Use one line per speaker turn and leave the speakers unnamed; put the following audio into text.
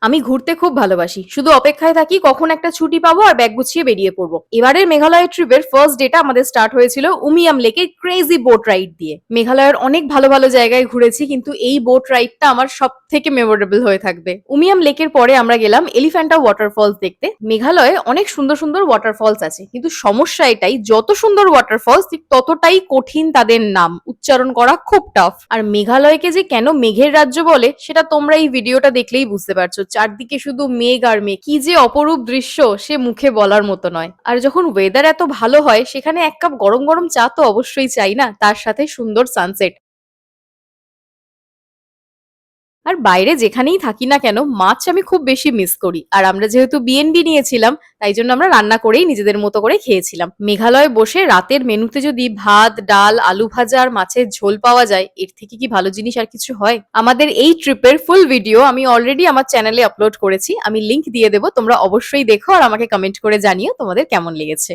আমি ঘুরতে খুব ভালোবাসি, শুধু অপেক্ষায় থাকি কখন একটা ছুটি পাবো আর ব্যাগ গুছিয়ে বেরিয়ে পড়বো। এবারের মেঘালয় ট্রিপের ফার্স্ট ডেটা আমাদের স্টার্ট হয়েছিল উমিয়াম লেকের ক্রেজি বোট রাইড দিয়ে। মেঘালয়ের অনেক ভালো ভালো জায়গায় ঘুরেছি, কিন্তু এই বোট রাইডটা আমার সব থেকে মেমোরেবল হয়ে থাকবে। উমিয়াম লেকের পরে আমরা গেলাম এলিফ্যান্টা ওয়াটারফলস দেখতে। মেঘালয়ে অনেক সুন্দর সুন্দর ওয়াটারফলস আছে, কিন্তু সমস্যা এটাই, যত সুন্দর ওয়াটারফলস ঠিক ততটাই কঠিন তাদের নাম উচ্চারণ করা, খুব টাফ। আর মেঘালয়কে যে কেন মেঘের রাজ্য বলে সেটা তোমরা এই ভিডিওটা দেখলেই বুঝতে পারছো। চারদিকে শুধু মেঘ আর মেঘ, কি যে অপরূপ দৃশ্য সে মুখে বলার মতো নয়। আর যখন ওয়েদার এত ভালো হয় সেখানে এক কাপ গরম গরম চা তো অবশ্যই চাই না, তার সাথে সুন্দর সানসেট। আর বাইরে যেখানেই থাকি না কেন মাছ আমি খুব বেশি মিস করি। আর আমরা যেহেতু বিএনবি নিয়েছিলাম, তাই জন্য আমরা রান্না করেই নিজেদের মতো করে খেয়েছিলাম। মেঘালয়ে বসে রাতের মেনুতে যদি ভাত, ডাল, আলু ভাজা আর মাছের ঝোল পাওয়া যায়, এর থেকে কি ভালো জিনিস আর কিছু হয়? আমাদের এই ট্রিপের ফুল ভিডিও আমি অলরেডি আমার চ্যানেলে আপলোড করেছি, আমি লিংক দিয়ে দেবো, তোমরা অবশ্যই দেখো আর আমাকে কমেন্ট করে জানিও তোমাদের কেমন লেগেছে।